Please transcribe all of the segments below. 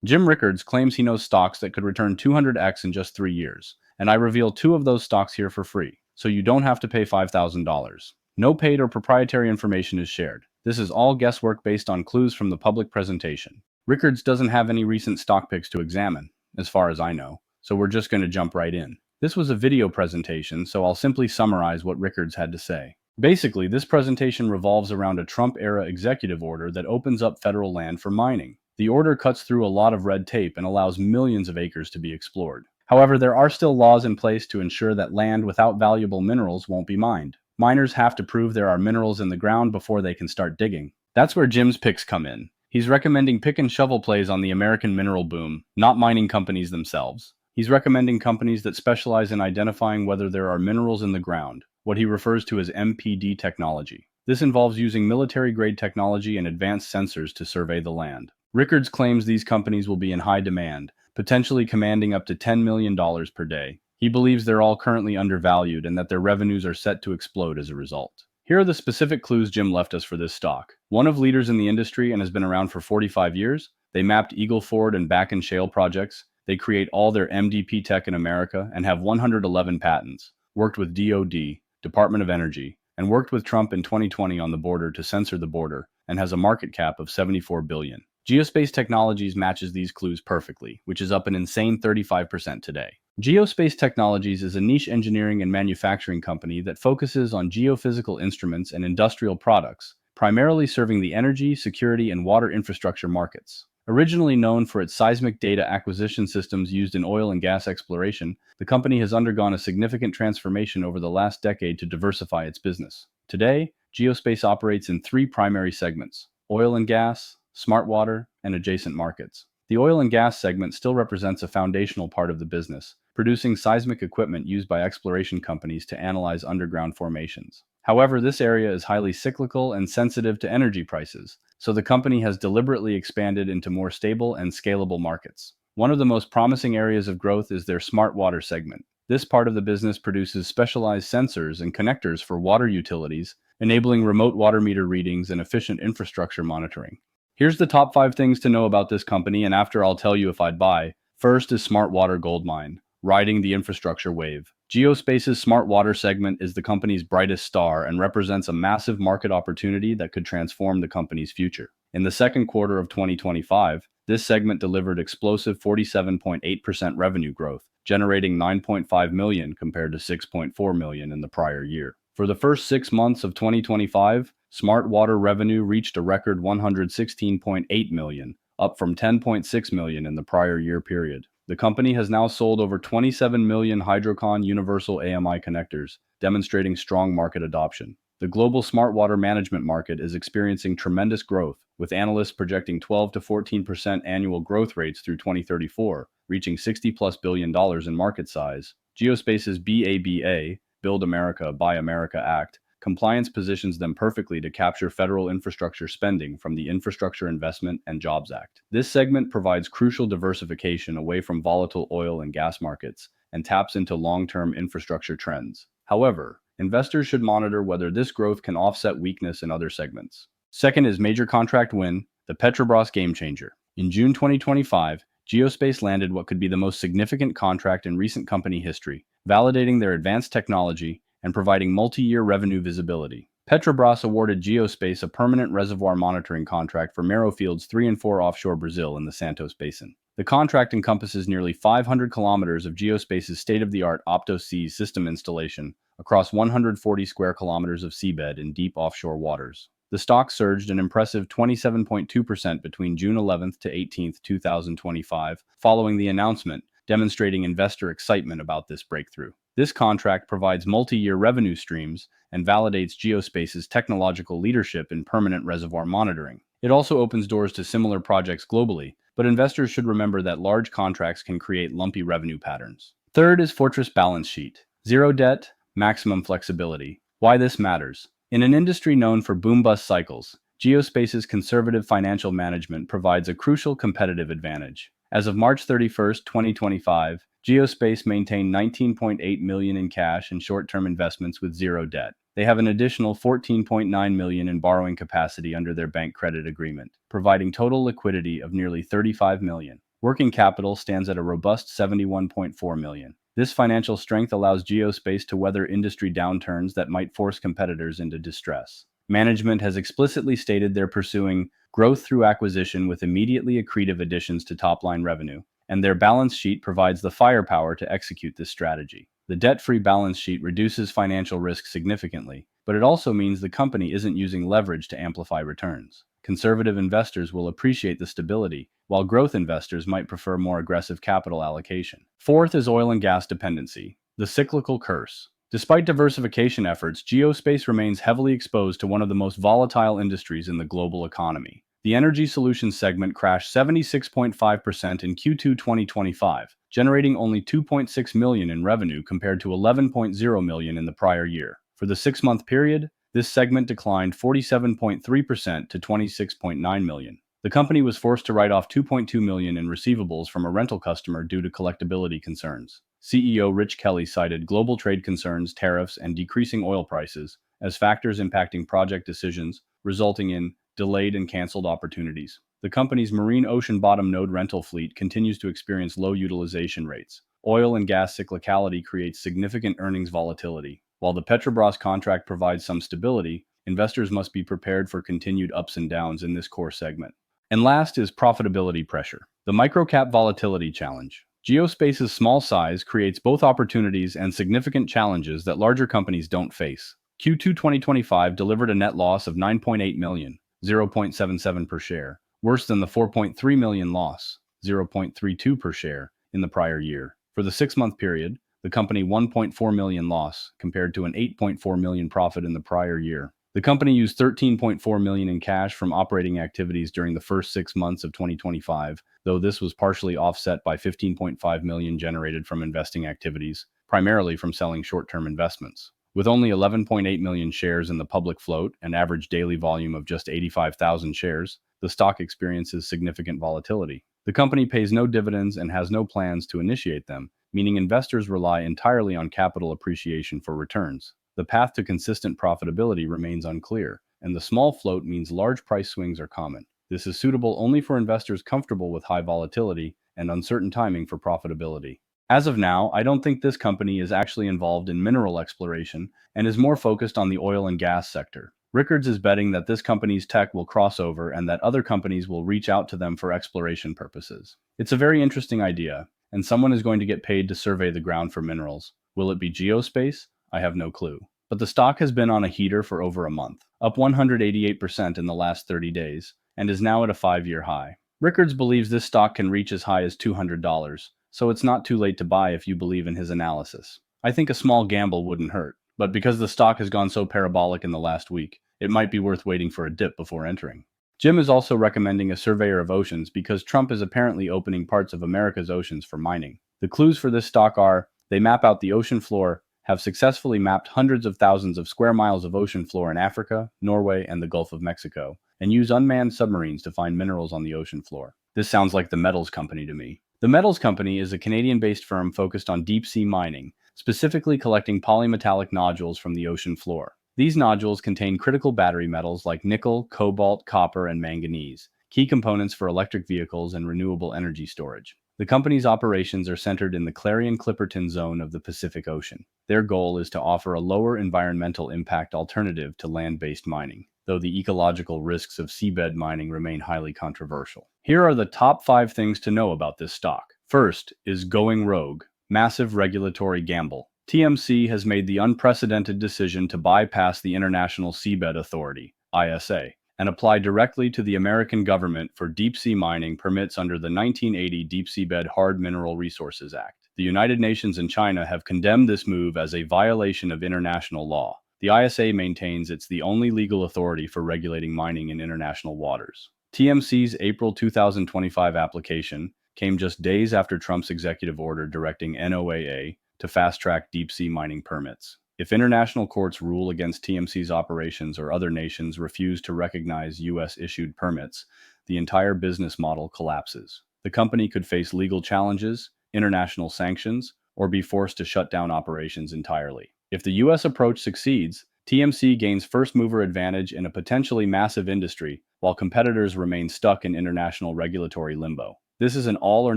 Jim Rickards claims he knows stocks that could return 200x in just 3 years, and I reveal two of those stocks here for free, so you don't have to pay $5,000. No paid or proprietary information is shared. This is all guesswork based on clues from the public presentation. Rickards doesn't have any recent stock picks to examine, as far as I know, so we're just going to jump right in. This was a video presentation, so I'll simply summarize what Rickards had to say. Basically, this presentation revolves around a Trump-era executive order that opens up federal land for mining. The order cuts through a lot of red tape and allows millions of acres to be explored. However, there are still laws in place to ensure that land without valuable minerals won't be mined. Miners have to prove there are minerals in the ground before they can start digging. That's where Jim's picks come in. He's recommending pick and shovel plays on the American mineral boom, not mining companies themselves. He's recommending companies that specialize in identifying whether there are minerals in the ground, what he refers to as MPD technology. This involves using military-grade technology and advanced sensors to survey the land. Rickards claims these companies will be in high demand, potentially commanding up to $10 million per day. He believes they're all currently undervalued and that their revenues are set to explode as a result. Here are the specific clues Jim left us for this stock. One of leaders in the industry and has been around for 45 years. They mapped Eagle Ford and Bakken shale projects. They create all their MDP tech in America and have 111 patents. Worked with DoD, Department of Energy, and worked with Trump in 2020 on the border to censor the border, and has a market cap of $74 billion. Geospace Technologies matches these clues perfectly, which is up an insane 35% today. Geospace Technologies is a niche engineering and manufacturing company that focuses on geophysical instruments and industrial products, primarily serving the energy, security, and water infrastructure markets. Originally known for its seismic data acquisition systems used in oil and gas exploration, the company has undergone a significant transformation over the last decade to diversify its business. Today, Geospace operates in three primary segments: oil and gas, smart water, and adjacent markets. The oil and gas segment still represents a foundational part of the business, producing seismic equipment used by exploration companies to analyze underground formations. However, this area is highly cyclical and sensitive to energy prices, so the company has deliberately expanded into more stable and scalable markets. One of the most promising areas of growth is their smart water segment. This part of the business produces specialized sensors and connectors for water utilities, enabling remote water meter readings and efficient infrastructure monitoring. Here's the top 5 things to know about this company, and after I'll tell you if I'd buy. First is Smart Water Goldmine, riding the infrastructure wave. Geospace's Smart Water segment is the company's brightest star and represents a massive market opportunity that could transform the company's future. In the second quarter of 2025, this segment delivered explosive 47.8% revenue growth, generating $9.5 million compared to $6.4 million in the prior year. For the first 6 months of 2025, Smart Water revenue reached a record $116.8 million, up from $10.6 million in the prior year period. The company has now sold over 27 million Hydrocon Universal AMI connectors, demonstrating strong market adoption. The global smart water management market is experiencing tremendous growth, with analysts projecting 12 to 14% annual growth rates through 2034, reaching $60+ billion in market size. Geospace's BABA, Build America, Buy America Act, compliance positions them perfectly to capture federal infrastructure spending from the Infrastructure Investment and Jobs Act. This segment provides crucial diversification away from volatile oil and gas markets and taps into long-term infrastructure trends. However, investors should monitor whether this growth can offset weakness in other segments. Second is major contract win, the Petrobras game changer. In June 2025, Geospace landed what could be the most significant contract in recent company history, validating their advanced technology and providing multi-year revenue visibility. Petrobras awarded Geospace a permanent reservoir monitoring contract for Mero Fields 3 and 4 offshore Brazil in the Santos Basin. The contract encompasses nearly 500 kilometers of Geospace's state-of-the-art Opto-Seas system installation across 140 square kilometers of seabed in deep offshore waters. The stock surged an impressive 27.2% between June 11th to 18th, 2025, following the announcement, demonstrating investor excitement about this breakthrough. This contract provides multi-year revenue streams and validates Geospace's technological leadership in permanent reservoir monitoring. It also opens doors to similar projects globally, but investors should remember that large contracts can create lumpy revenue patterns. Third is Fortress balance sheet. Zero debt, maximum flexibility. Why this matters. In an industry known for boom-bust cycles, Geospace's conservative financial management provides a crucial competitive advantage. As of March 31st, 2025, Geospace maintained $19.8 million in cash and short-term investments with zero debt. They have an additional $14.9 million in borrowing capacity under their bank credit agreement, providing total liquidity of nearly $35 million. Working capital stands at a robust 71.4 million. This financial strength allows Geospace to weather industry downturns that might force competitors into distress. Management has explicitly stated they're pursuing growth through acquisition with immediately accretive additions to top-line revenue, and their balance sheet provides the firepower to execute this strategy. The debt-free balance sheet reduces financial risk significantly, but it also means the company isn't using leverage to amplify returns. Conservative investors will appreciate the stability, while growth investors might prefer more aggressive capital allocation. Fourth is oil and gas dependency, the cyclical curse. Despite diversification efforts, Geospace remains heavily exposed to one of the most volatile industries in the global economy. The energy solutions segment crashed 76.5% in Q2 2025, generating only 2.6 million in revenue compared to 11.0 million in the prior year. For the 6-month period, this segment declined 47.3% to 26.9 million. The company was forced to write off 2.2 million in receivables from a rental customer due to collectability concerns. CEO Rich Kelly cited global trade concerns, tariffs, and decreasing oil prices as factors impacting project decisions, resulting in delayed and canceled opportunities. The company's marine ocean bottom node rental fleet continues to experience low utilization rates. Oil and gas cyclicality creates significant earnings volatility. While the Petrobras contract provides some stability, investors must be prepared for continued ups and downs in this core segment. And last is profitability pressure. The microcap volatility challenge. Geospace's small size creates both opportunities and significant challenges that larger companies don't face. Q2 2025 delivered a net loss of 9.8 million, 0.77 per share, worse than the 4.3 million loss, 0.32 per share, in the prior year. For the 6-month period, the company 1.4 million loss compared to an 8.4 million profit in the prior year. The company used 13.4 million in cash from operating activities during the first 6 months of 2025, though this was partially offset by 15.5 million generated from investing activities, primarily from selling short-term investments. With only 11.8 million shares in the public float, an average daily volume of just 85,000 shares, the stock experiences significant volatility. The company pays no dividends and has no plans to initiate them, meaning investors rely entirely on capital appreciation for returns. The path to consistent profitability remains unclear, and the small float means large price swings are common. This is suitable only for investors comfortable with high volatility and uncertain timing for profitability. As of now, I don't think this company is actually involved in mineral exploration and is more focused on the oil and gas sector. Rickards is betting that this company's tech will cross over and that other companies will reach out to them for exploration purposes. It's a very interesting idea, and someone is going to get paid to survey the ground for minerals. Will it be Geospace? I have no clue. But the stock has been on a heater for over a month, up 188% in the last 30 days, and is now at a 5-year high. Rickards believes this stock can reach as high as $200, so it's not too late to buy if you believe in his analysis. I think a small gamble wouldn't hurt, but because the stock has gone so parabolic in the last week, it might be worth waiting for a dip before entering. Jim is also recommending a surveyor of oceans because Trump is apparently opening parts of America's oceans for mining. The clues for this stock are, they map out the ocean floor, have successfully mapped hundreds of thousands of square miles of ocean floor in Africa, Norway, and the Gulf of Mexico, and use unmanned submarines to find minerals on the ocean floor. This sounds like the Metals Company to me. The Metals Company is a Canadian-based firm focused on deep-sea mining, specifically collecting polymetallic nodules from the ocean floor. These nodules contain critical battery metals like nickel, cobalt, copper, and manganese, key components for electric vehicles and renewable energy storage. The company's operations are centered in the Clarion-Clipperton zone of the Pacific Ocean. Their goal is to offer a lower environmental impact alternative to land-based mining, though the ecological risks of seabed mining remain highly controversial. Here are the top 5 things to know about this stock. First is going rogue, massive regulatory gamble. TMC has made the unprecedented decision to bypass the International Seabed Authority, ISA, and apply directly to the American government for deep-sea mining permits under the 1980 Deep Seabed Hard Mineral Resources Act. The United Nations and China have condemned this move as a violation of international law. The ISA maintains it's the only legal authority for regulating mining in international waters. TMC's April 2025 application came just days after Trump's executive order directing NOAA to fast-track deep-sea mining permits. If international courts rule against TMC's operations or other nations refuse to recognize U.S.-issued permits, the entire business model collapses. The company could face legal challenges, international sanctions, or be forced to shut down operations entirely. If the U.S. approach succeeds, TMC gains first-mover advantage in a potentially massive industry, while competitors remain stuck in international regulatory limbo. This is an all or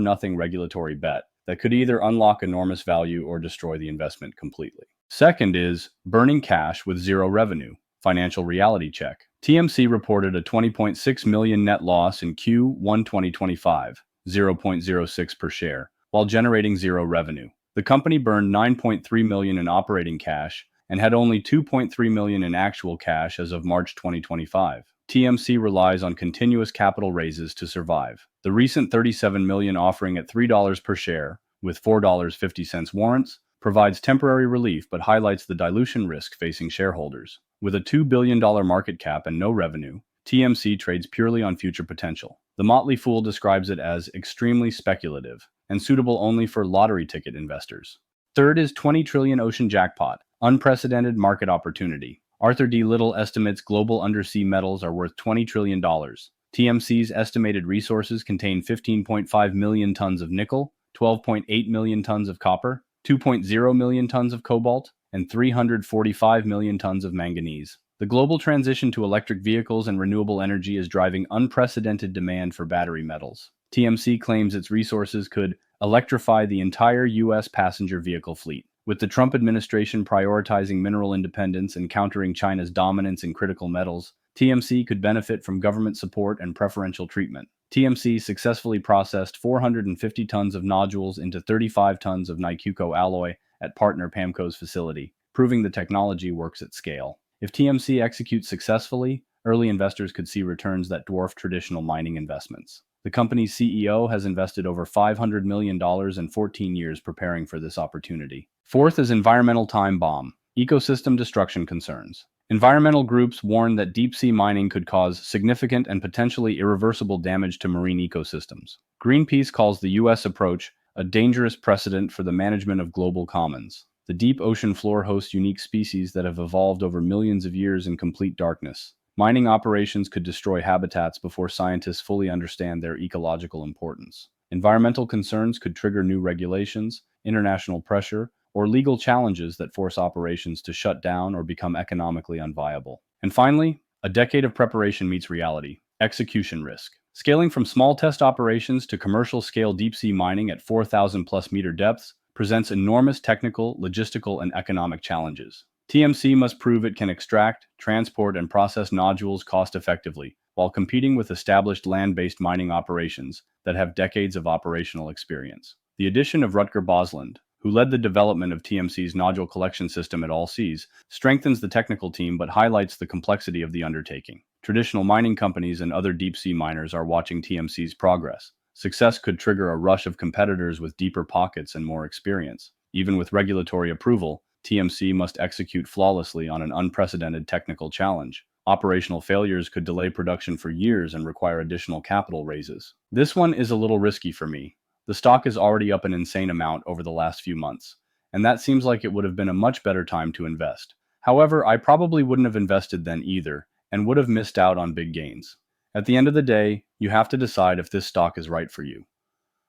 nothing regulatory bet that could either unlock enormous value or destroy the investment completely. Second is burning cash with zero revenue. Financial reality check. TMC reported a 20.6 million net loss in Q1 2025, 0.06 per share, while generating zero revenue. The company burned 9.3 million in operating cash and had only 2.3 million in actual cash as of March 2025. TMC relies on continuous capital raises to survive. The recent 37 million offering at $3 per share, with $4.50 warrants, provides temporary relief but highlights the dilution risk facing shareholders. With a $2 billion market cap and no revenue, TMC trades purely on future potential. The Motley Fool describes it as extremely speculative and suitable only for lottery ticket investors. Third is 20 trillion ocean jackpot, unprecedented market opportunity. Arthur D. Little estimates global undersea metals are worth $20 trillion. TMC's estimated resources contain 15.5 million tons of nickel, 12.8 million tons of copper, 2.0 million tons of cobalt, and 345 million tons of manganese. The global transition to electric vehicles and renewable energy is driving unprecedented demand for battery metals. TMC claims its resources could electrify the entire U.S. passenger vehicle fleet. With the Trump administration prioritizing mineral independence and countering China's dominance in critical metals, TMC could benefit from government support and preferential treatment. TMC successfully processed 450 tons of nodules into 35 tons of Nikuko alloy at partner PAMCO's facility, proving the technology works at scale. If TMC executes successfully, early investors could see returns that dwarf traditional mining investments. The company's CEO has invested over $500 million in 14 years preparing for this opportunity. Fourth is environmental time bomb, ecosystem destruction concerns. Environmental groups warn that deep-sea mining could cause significant and potentially irreversible damage to marine ecosystems. Greenpeace calls the U.S. approach a dangerous precedent for the management of global commons. The deep ocean floor hosts unique species that have evolved over millions of years in complete darkness. Mining operations could destroy habitats before scientists fully understand their ecological importance. Environmental concerns could trigger new regulations, international pressure, or legal challenges that force operations to shut down or become economically unviable. And finally, a decade of preparation meets reality. Execution risk. Scaling from small test operations to commercial-scale deep-sea mining at 4,000-plus meter depths presents enormous technical, logistical, and economic challenges. TMC must prove it can extract, transport, and process nodules cost-effectively, while competing with established land-based mining operations that have decades of operational experience. The addition of Rutger Bosland, who led the development of TMC's nodule collection system at all seas, strengthens the technical team but highlights the complexity of the undertaking. Traditional mining companies and other deep-sea miners are watching TMC's progress. Success could trigger a rush of competitors with deeper pockets and more experience. Even with regulatory approval, TMC must execute flawlessly on an unprecedented technical challenge. Operational failures could delay production for years and require additional capital raises. This one is a little risky for me. The stock is already up an insane amount over the last few months, and that seems like it would have been a much better time to invest. However, I probably wouldn't have invested then either, and would have missed out on big gains. At the end of the day, you have to decide if this stock is right for you.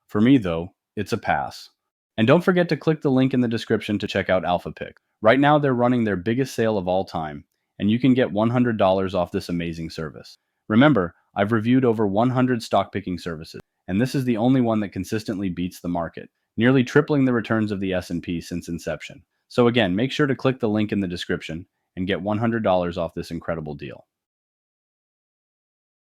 For me, though, it's a pass. And don't forget to click the link in the description to check out AlphaPick. Right now, they're running their biggest sale of all time, and you can get $100 off this amazing service. Remember, I've reviewed over 100 stock picking services, and this is the only one that consistently beats the market, nearly tripling the returns of the S&P since inception. So again, make sure to click the link in the description and get $100 off this incredible deal.